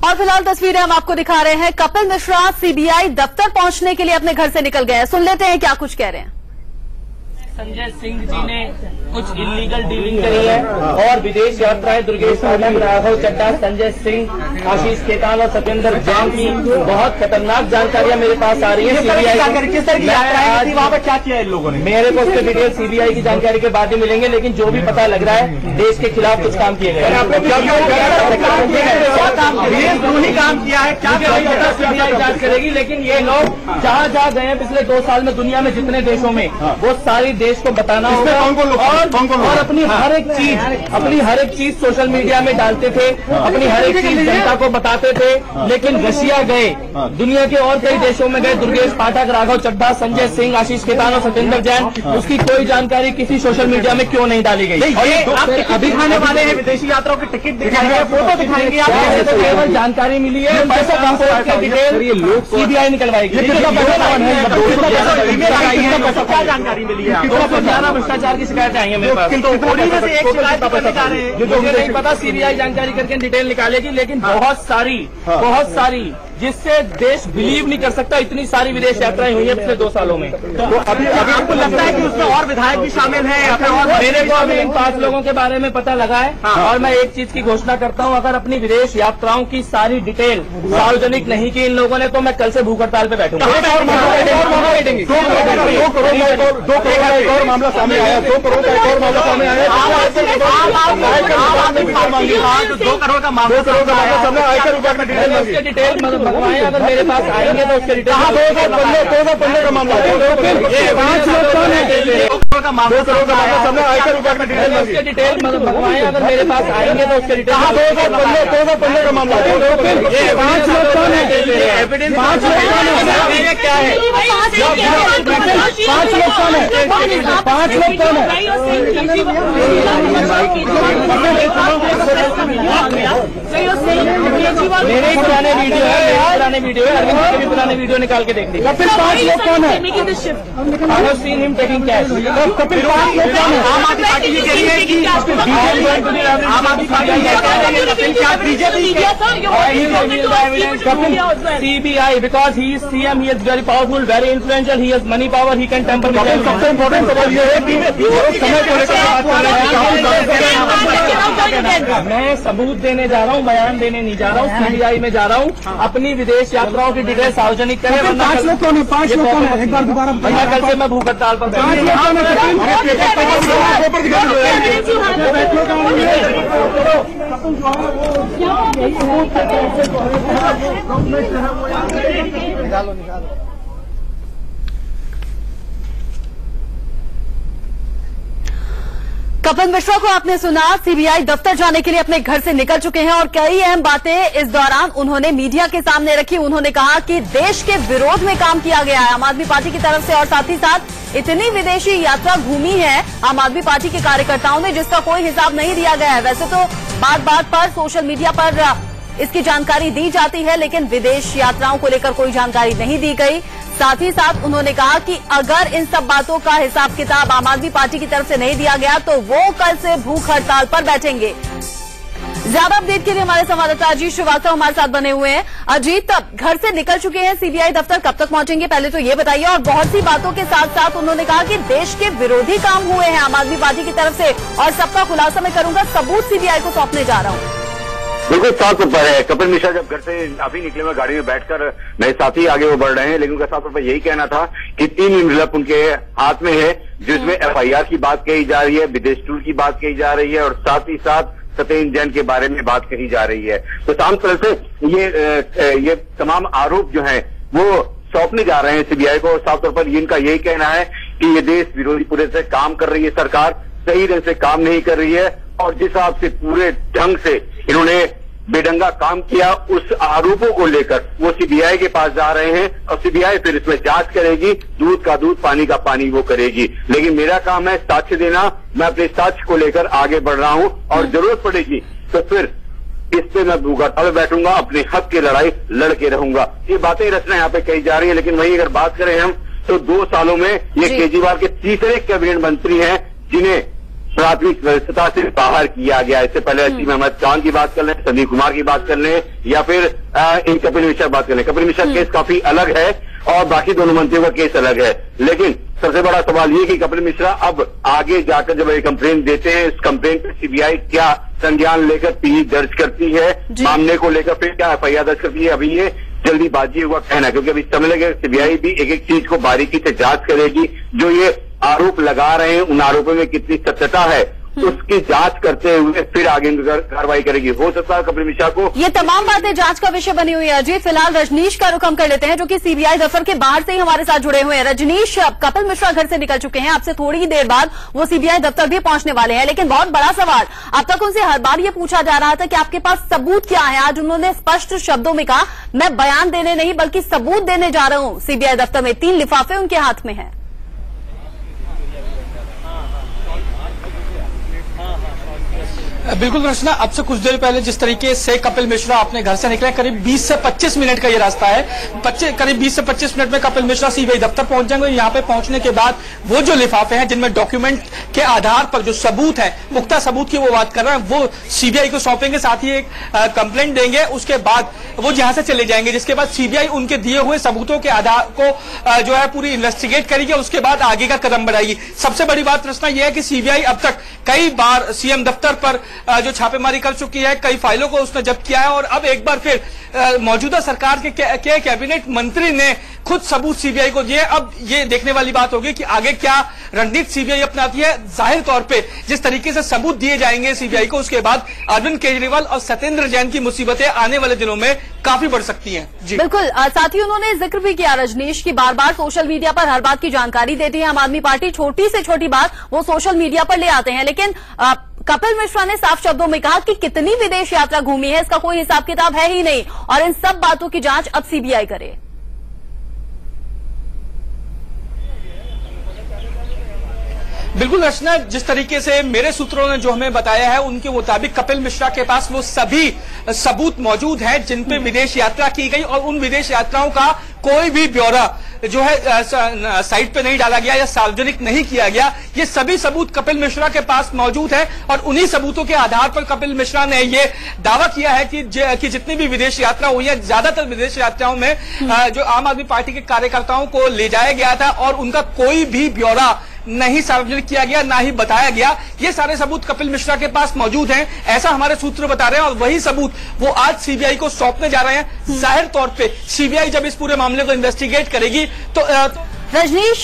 और फिलहाल तस्वीरें हम आपको दिखा रहे हैं। कपिल मिश्रा सीबीआई दफ्तर पहुंचने के लिए अपने घर से निकल गए हैं। सुन लेते हैं क्या कुछ कह रहे हैं। संजय सिंह जी ने कुछ इलीगल डीलिंग करी है और विदेश यात्राएं दुर्गेश पाठक, राघव चड्ढा, संजय सिंह, आशीष खेतान और सत्येंद्र जैन की बहुत खतरनाक जानकारियां मेरे पास आ रही है। सीबीआई किस तरह की यात्राएं वहाँ पर क्या किया इन लोगों ने, मेरे को उसके डिटेल सीबीआई की जानकारी के बाद ही मिलेंगे, लेकिन जो भी पता लग रहा है देश के खिलाफ कुछ काम किए गए हैं। काम किया है क्या पता, सीबीआई जांच करेगी। लेकिन ये लोग जहाँ जहाँ गए हैं पिछले 2 साल में दुनिया में जितने देशों में, वो सारी देश को बताना होगा और अपनी हर एक चीज सोशल मीडिया में डालते थे, अपनी हर एक चीज जनता को बताते थे। लेकिन रशिया गए, दुनिया के और कई देशों में गए, दुर्गेश पाठक, राघव चड्ढा, संजय सिंह, आशीष खेतान और सत्येंद्र जैन, उसकी कोई जानकारी किसी सोशल मीडिया में क्यों नहीं डाली गई। अभी खाने वाले हैं, विदेशी यात्राओं की टिकट दिखाएंगे, फोटो दिखाएंगे, तो केवल जानकारी मिली है, डिटेल सीबीआई निकलवाएगी। क्या जानकारी मिली है? 211 भ्रष्टाचार की शिकायतें आई है मेरे पास। मुझे नहीं पता, सीबीआई जानकारी करके डिटेल निकालेगी। लेकिन बहुत सारी जिससे देश बिलीव नहीं कर सकता, इतनी सारी विदेश यात्राएं हुई है पिछले 2 सालों में। तो अभी आपको लगता है कि उसमें और विधायक भी शामिल हैं? मेरे को अभी इन 5 लोगों के बारे में पता लगा है। और मैं एक चीज की घोषणा करता हूं, अगर अपनी विदेश यात्राओं की सारी डिटेल सार्वजनिक नहीं की इन लोगों ने, तो मैं कल से भूख हड़ताल पे बैठूंगा। 2 करोड़ का मामला सामने आया, 2 करोड़ का एक और मामला सामने आया, 2 करोड़ का मामला सामने आयकर विभाग में डिटेल मंगवाएं। अगर मेरे पास आएंगे तो उसके डिटेल 2015 का मामला, 5 लोग कौन है? 2 करोड़ का मामला सामने आयकर विभाग में डिटेल मंगवाएं। अगर मेरे पास आएंगे तो उसके डिटेल 2015 का मामला, 5 लोग कौन है? एविडेंस 5 लोग कौन है? क्या है? 5 लोग कौन है? 5 लोग कौन है? मेरे पुराने वीडियो है, अरविंद के भी पुराने वीडियो निकाल के देख लीजिए। कपिल 5 लोग कौन है? I have seen him taking cash. Kapil 5 लोग कौन है? आम आदमी पार्टी ये कह रही है कि आम आदमी party CBI, because he is CM, he is very powerful, very influential, he has money power, he can temper with everything. सबसे इम्पोर्टेंट सवाल ये है कि समय को लेकर बात कर रहे हैं। मैं सबूत देने जा रहा हूँ, बयान देने नहीं जा रहा हूँ, सीबीआई में जा रहा हूँ। अपनी विदेश यात्राओं की डिटेल सार्वजनिक करें। 5 लोग कौन है? 5 लोग कौन है? एक बार दोबारा भैया, कल से मैं भूख हड़ताल पर कपिल मिश्रा को आपने सुना, सीबीआई दफ्तर जाने के लिए अपने घर से निकल चुके हैं और कई अहम बातें इस दौरान उन्होंने मीडिया के सामने रखी। उन्होंने कहा कि देश के विरोध में काम किया गया है आम आदमी पार्टी की तरफ से, और साथ ही साथ इतनी विदेशी यात्रा घूमी है आम आदमी पार्टी के कार्यकर्ताओं ने जिसका कोई हिसाब नहीं दिया गया है। वैसे तो बात पर सोशल मीडिया पर इसकी जानकारी दी जाती है, लेकिन विदेश यात्राओं को लेकर कोई जानकारी नहीं दी गई। साथ ही साथ उन्होंने कहा कि अगर इन सब बातों का हिसाब किताब आम आदमी पार्टी की तरफ से नहीं दिया गया तो वो कल से भूख हड़ताल पर बैठेंगे। ज्यादा अपडेट के लिए हमारे संवाददाता अजीत श्रीवास्तव हमारे साथ बने हुए हैं। अजीत, घर से निकल चुके हैं सीबीआई दफ्तर, कब तक पहुंचेंगे पहले तो ये बताइए। और बहुत सी बातों के साथ साथ उन्होंने कहा कि देश के विरोधी काम हुए हैं आम आदमी पार्टी की तरफ से, और सबका खुलासा मैं करूंगा, सबूत सीबीआई को सौंपने जा रहा हूं। बिल्कुल साफ तौर है। कपिल मिश्रा जब घर से अभी निकले हुए गाड़ी में बैठकर मेरे साथी आगे वो बढ़ रहे हैं, लेकिन उनका साफ तौर पर यही कहना था कि 3 इनवलप उनके हाथ में है, जिसमें FIR की बात कही जा रही है, विदेश टूर की बात कही जा रही है और साथ ही साथ सत्येंद्र जैन के बारे में बात कही जा रही है। तो साम तरह से ये तमाम आरोप जो है वो सौंपने जा रहे हैं सीबीआई को। और साफ तौर पर इनका यही कहना है कि ये देश विरोधी पूरे से काम कर रही है, सरकार सही ढंग से काम नहीं कर रही है, और जिस हिसाब से पूरे ढंग से इन्होंने बेढंगा काम किया, उस आरोपों को लेकर वो सीबीआई के पास जा रहे हैं और सीबीआई फिर इसमें जांच करेगी, दूध का दूध पानी का पानी वो करेगी। लेकिन मेरा काम है साक्ष्य देना, मैं अपने साक्ष्य को लेकर आगे बढ़ रहा हूं और जरूरत पड़ेगी तो फिर इस पे मैं भूख हड़ताल में बैठूंगा, अपने हक की लड़ाई लड़के रहूंगा। ये बातें रचना यहाँ पे कही जा रही है। लेकिन वही अगर बात करें हम तो 2 सालों में ये केजरीवाल के तीसरे कैबिनेट मंत्री हैं जिन्हें प्राथमिक सदस्यता से बाहर किया गया। इससे पहले असीम अहमद खान की बात कर लें, संदीप कुमार की बात कर लें, या फिर इन कपिल मिश्रा की बात कर लें। कपिल मिश्रा केस काफी अलग है और बाकी दोनों मंत्रियों का केस अलग है, लेकिन सबसे बड़ा सवाल ये कि कपिल मिश्रा अब आगे जाकर जब ये कंप्लेंट देते हैं, इस कंप्लेंट पे सीबीआई क्या संज्ञान लेकर पीई दर्ज करती है, मामले को लेकर फिर क्या एफआईआर दर्ज करती है, अभी ये जल्दीबाजी हुआ कहना, क्योंकि अभी समझ लगे सीबीआई भी एक एक चीज को बारीकी से जांच करेगी। जो ये आरोप लगा रहे हैं उन आरोपों में कितनी सत्यता है उसकी जांच करते हुए फिर आगे कार्रवाई करेगी। हो सकता है कपिल मिश्रा को ये तमाम बातें जांच का विषय बनी हुई है। अजीत, फिलहाल रजनीश का रुख हम कर लेते हैं, जो कि सीबीआई दफ्तर के बाहर से ही हमारे साथ जुड़े हुए हैं। रजनीश, कपिल मिश्रा घर से निकल चुके हैं, आपसे थोड़ी ही देर बाद वो सीबीआई दफ्तर भी पहुंचने वाले हैं, लेकिन बहुत बड़ा सवाल अब तक उनसे हर बार ये पूछा जा रहा था कि आपके पास सबूत क्या है। आज उन्होंने स्पष्ट शब्दों में कहा, मैं बयान देने नहीं बल्कि सबूत देने जा रहा हूं। सीबीआई दफ्तर में 3 लिफाफे उनके हाथ में है। बिल्कुल रचना, अब से कुछ देर पहले जिस तरीके से कपिल मिश्रा अपने घर से निकले, करीब 20 से 25 मिनट का ये रास्ता है। करीब 20 से 25 मिनट में कपिल मिश्रा सीबीआई दफ्तर पहुंच जाएंगे। यहाँ पे पहुंचने के बाद वो जो लिफाफे हैं जिनमें डॉक्यूमेंट के आधार पर जो सबूत है, पुख्ता सबूत की वो बात कर रहे हैं, वो सीबीआई को सौंपेंगे, साथ ही एक कंप्लेंट देंगे। उसके बाद वो यहां से चले जाएंगे, जिसके बाद सीबीआई उनके दिए हुए सबूतों के आधार को जो है पूरी इन्वेस्टिगेट करेगी, उसके बाद आगे का कदम बढ़ाएगी। सबसे बड़ी बात रचना यह है कि सीबीआई अब तक कई बार सीएम दफ्तर पर जो छापेमारी कर चुकी है, कई फाइलों को उसने जब्त किया है, और अब एक बार फिर मौजूदा सरकार के कैबिनेट मंत्री ने खुद सबूत सीबीआई को दिए। अब ये देखने वाली बात होगी कि आगे क्या रणनीति सीबीआई अपनाती है। जाहिर तौर पे जिस तरीके से सबूत दिए जाएंगे सीबीआई को, उसके बाद अरविंद केजरीवाल और सत्येंद्र जैन की मुसीबतें आने वाले दिनों में काफी बढ़ सकती हैं। जी बिल्कुल, साथ ही उन्होंने जिक्र भी किया रजनीश की बार बार सोशल मीडिया पर हर बात की जानकारी देती है आम आदमी पार्टी, छोटी से छोटी बात वो सोशल मीडिया पर ले आते हैं, लेकिन कपिल मिश्रा ने साफ शब्दों में कहा कि कितनी विदेश यात्रा घूमी है इसका कोई हिसाब किताब है ही नहीं, और इन सब बातों की जांच अब सीबीआई करे। बिल्कुल रचना, जिस तरीके से मेरे सूत्रों ने जो हमें बताया है उनके मुताबिक कपिल मिश्रा के पास वो सभी सबूत मौजूद हैं जिन पे विदेश यात्रा की गई, और उन विदेश यात्राओं का कोई भी ब्यौरा जो है साइट पे नहीं डाला गया या सार्वजनिक नहीं किया गया। ये सभी सबूत कपिल मिश्रा के पास मौजूद है, और उन्हीं सबूतों के आधार पर कपिल मिश्रा ने ये दावा किया है कि जितनी भी विदेश यात्रा हुई है, ज्यादातर विदेश यात्राओं में जो आम आदमी पार्टी के कार्यकर्ताओं को ले जाया गया था और उनका कोई भी ब्यौरा नहीं सार्वजनिक किया गया, ना ही बताया गया। ये सारे सबूत कपिल मिश्रा के पास मौजूद हैं, ऐसा हमारे सूत्र बता रहे हैं, और वही सबूत वो आज सीबीआई को सौंपने जा रहे हैं। जाहिर तौर पे सीबीआई जब इस पूरे मामले को इन्वेस्टिगेट करेगी तो रजनीश